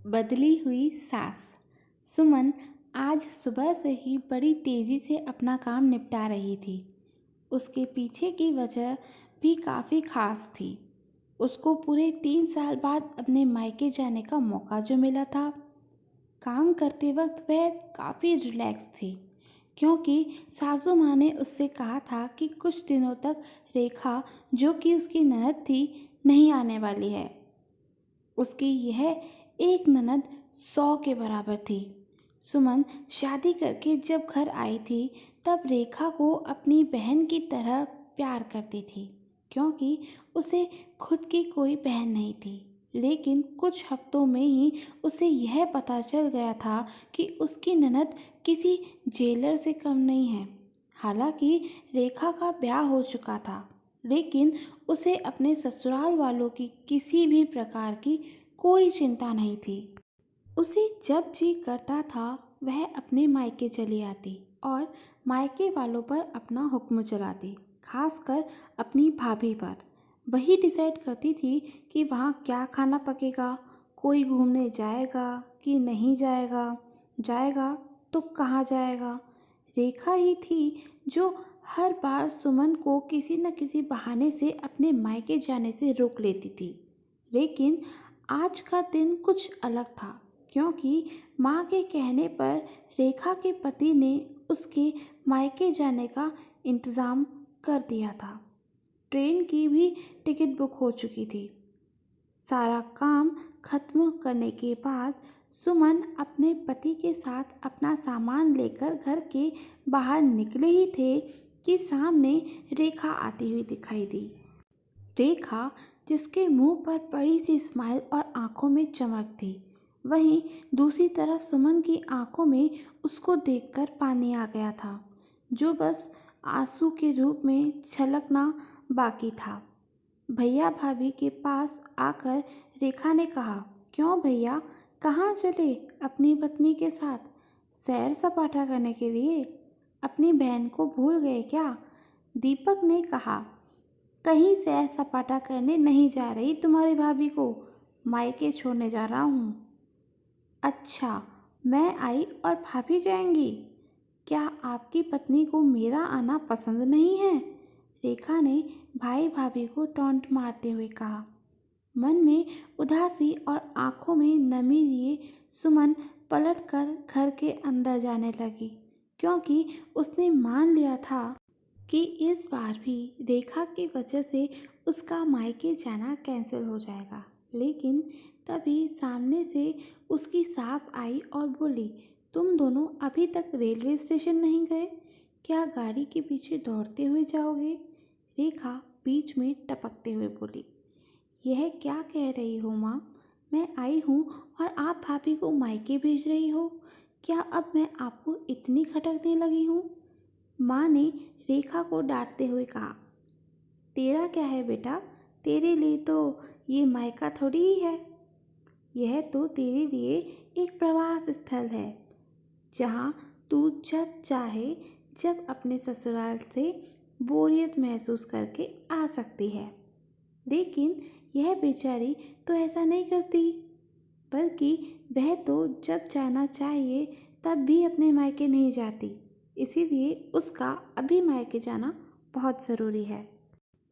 बदली हुई सास। सुमन आज सुबह से ही बड़ी तेजी से अपना काम निपटा रही थी। उसके पीछे की वजह भी काफ़ी खास थी। उसको पूरे 3 साल बाद अपने मायके जाने का मौका जो मिला था। काम करते वक्त वह काफ़ी रिलैक्स थी, क्योंकि सासू माँ ने उससे कहा था कि कुछ दिनों तक रेखा, जो कि उसकी ननद थी, नहीं आने वाली है। उसकी यह एक ननद 100 के बराबर थी। सुमन शादी करके जब घर आई थी तब रेखा को अपनी बहन की तरह प्यार करती थी, क्योंकि उसे खुद की कोई बहन नहीं थी। लेकिन कुछ हफ्तों में ही उसे यह पता चल गया था कि उसकी ननद किसी जेलर से कम नहीं है। हालांकि रेखा का ब्याह हो चुका था, लेकिन उसे अपने ससुराल वालों की किसी भी प्रकार की कोई चिंता नहीं थी। उसे जब जी करता था वह अपने मायके चली आती और मायके वालों पर अपना हुक्म चलाती, खासकर अपनी भाभी पर। वही डिसाइड करती थी कि वहाँ क्या खाना पकेगा, कोई घूमने जाएगा कि नहीं जाएगा, जाएगा तो कहाँ जाएगा। रेखा ही थी जो हर बार सुमन को किसी न किसी बहाने से अपने मायके जाने से रोक लेती थी। लेकिन आज का दिन कुछ अलग था, क्योंकि माँ के कहने पर रेखा के पति ने उसके मायके जाने का इंतज़ाम कर दिया था। ट्रेन की भी टिकट बुक हो चुकी थी। सारा काम खत्म करने के बाद सुमन अपने पति के साथ अपना सामान लेकर घर के बाहर निकले ही थे कि सामने रेखा आती हुई दिखाई दी। रेखा, जिसके मुंह पर बड़ी सी स्माइल और आंखों में चमक थी, वहीं दूसरी तरफ सुमन की आंखों में उसको देखकर पानी आ गया था, जो बस आंसू के रूप में छलकना बाकी था। भैया भाभी के पास आकर रेखा ने कहा, क्यों भैया, कहाँ चले अपनी पत्नी के साथ? सैर सपाटा करने के लिए? अपनी बहन को भूल गए क्या? दीपक ने कहा, कहीं सैर सपाटा करने नहीं जा रही तुम्हारी भाभी को, मायके छोड़ने जा रहा हूँ। अच्छा, मैं आई और भाभी जाएंगी? क्या आपकी पत्नी को मेरा आना पसंद नहीं है? रेखा ने भाई भाभी को टॉन्ट मारते हुए कहा। मन में उदासी और आंखों में नमी लिए सुमन पलटकर घर के अंदर जाने लगी, क्योंकि उसने मान लिया था कि इस बार भी रेखा की वजह से उसका मायके जाना कैंसिल हो जाएगा। लेकिन तभी सामने से उसकी सास आई और बोली, तुम दोनों अभी तक रेलवे स्टेशन नहीं गए? क्या गाड़ी के पीछे दौड़ते हुए जाओगे? रेखा बीच में टपकते हुए बोली, यह क्या कह रही हो माँ? मैं आई हूँ और आप भाभी को मायके भेज रही हो? क्या अब मैं आपको इतनी खटकने लगी हूँ? माँ ने रेखा को डांटते हुए कहा, तेरा क्या है बेटा, तेरे लिए तो ये मायका थोड़ी ही है। यह तो तेरे लिए एक प्रवास स्थल है, जहाँ तू जब चाहे जब अपने ससुराल से बोरियत महसूस करके आ सकती है। लेकिन यह बेचारी तो ऐसा नहीं करती, बल्कि वह तो जब जाना चाहिए तब भी अपने मायके नहीं जाती। इसीलिए उसका अभी मायके जाना बहुत ज़रूरी है।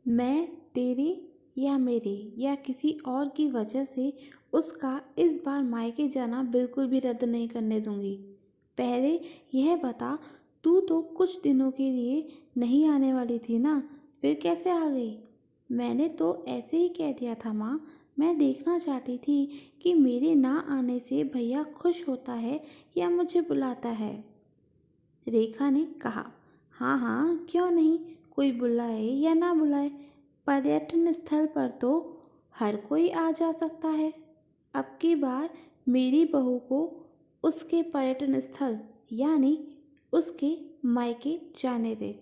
मैं तेरी या मेरी या किसी और की वजह से उसका इस बार मायके जाना बिल्कुल भी रद्द नहीं करने दूंगी। पहले यह बता, तू तो कुछ दिनों के लिए नहीं आने वाली थी ना, फिर कैसे आ गई? मैंने तो ऐसे ही कह दिया था माँ। मैं देखना चाहती थी कि मेरे ना आने से भैया खुश होता है या मुझे बुलाता है। रेखा ने कहा, हाँ हाँ, क्यों नहीं, कोई बुलाए या ना बुलाए, पर्यटन स्थल पर तो हर कोई आ जा सकता है। अब की बार मेरी बहू को उसके पर्यटन स्थल यानी उसके मायके जाने दे।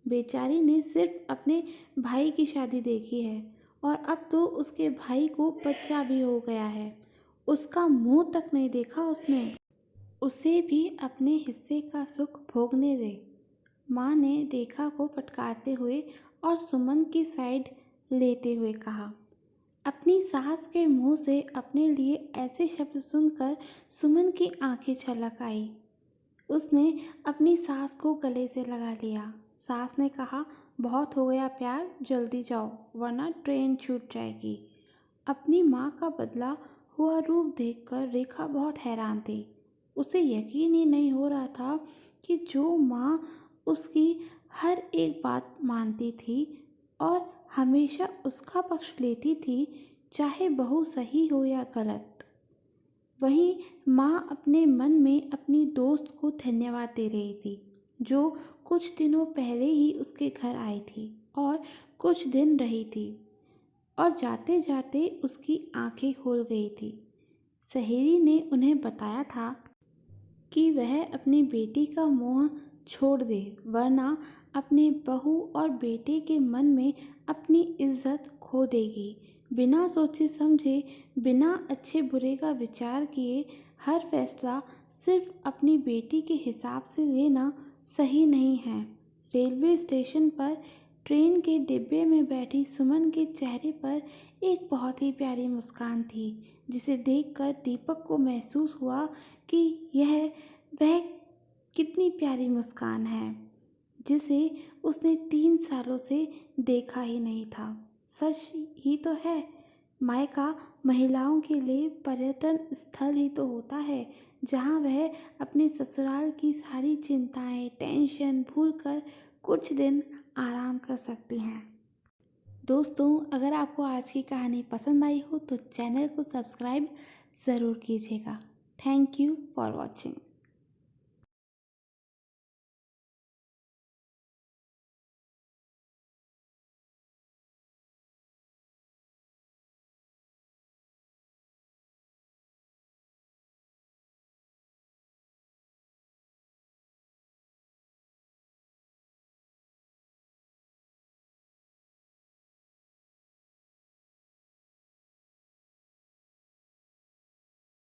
बेचारी ने सिर्फ अपने भाई की शादी देखी है और अब तो उसके भाई को बच्चा भी हो गया है। उसका मुंह तक नहीं देखा उसने। उसे भी अपने हिस्से का सुख भोगने दे। माँ ने रेखा को फटकारते हुए और सुमन की साइड लेते हुए कहा। अपनी सास के मुंह से अपने लिए ऐसे शब्द सुनकर सुमन की आंखें छलक आई। उसने अपनी सास को गले से लगा लिया। सास ने कहा, बहुत हो गया प्यार, जल्दी जाओ वरना ट्रेन छूट जाएगी। अपनी माँ का बदला हुआ रूप देखकर रेखा बहुत हैरान थी। उसे यकीन ही नहीं हो रहा था कि जो माँ उसकी हर एक बात मानती थी और हमेशा उसका पक्ष लेती थी, चाहे बहू सही हो या गलत, वहीं माँ अपने मन में अपनी दोस्त को धन्यवाद दे रही थी, जो कुछ दिनों पहले ही उसके घर आई थी और कुछ दिन रही थी और जाते जाते उसकी आंखें खोल गई थी। सहेली ने उन्हें बताया था कि वह अपनी बेटी का मोह छोड़ दे, वरना अपने बहू और बेटे के मन में अपनी इज्जत खो देगी। बिना सोचे समझे, बिना अच्छे बुरे का विचार किए हर फैसला सिर्फ अपनी बेटी के हिसाब से लेना सही नहीं है। रेलवे स्टेशन पर ट्रेन के डिब्बे में बैठी सुमन के चेहरे पर एक बहुत ही प्यारी मुस्कान थी, जिसे देखकर दीपक को महसूस हुआ कि वह कितनी प्यारी मुस्कान है, जिसे उसने 3 सालों से देखा ही नहीं था। सच ही तो है, मायका महिलाओं के लिए पर्यटन स्थल ही तो होता है, जहाँ वह अपने ससुराल की सारी चिंताएं, टेंशन भूलकर कुछ दिन आराम कर सकती हैं। दोस्तों, अगर आपको आज की कहानी पसंद आई हो तो चैनल को सब्सक्राइब ज़रूर कीजिएगा। Thank you for watching.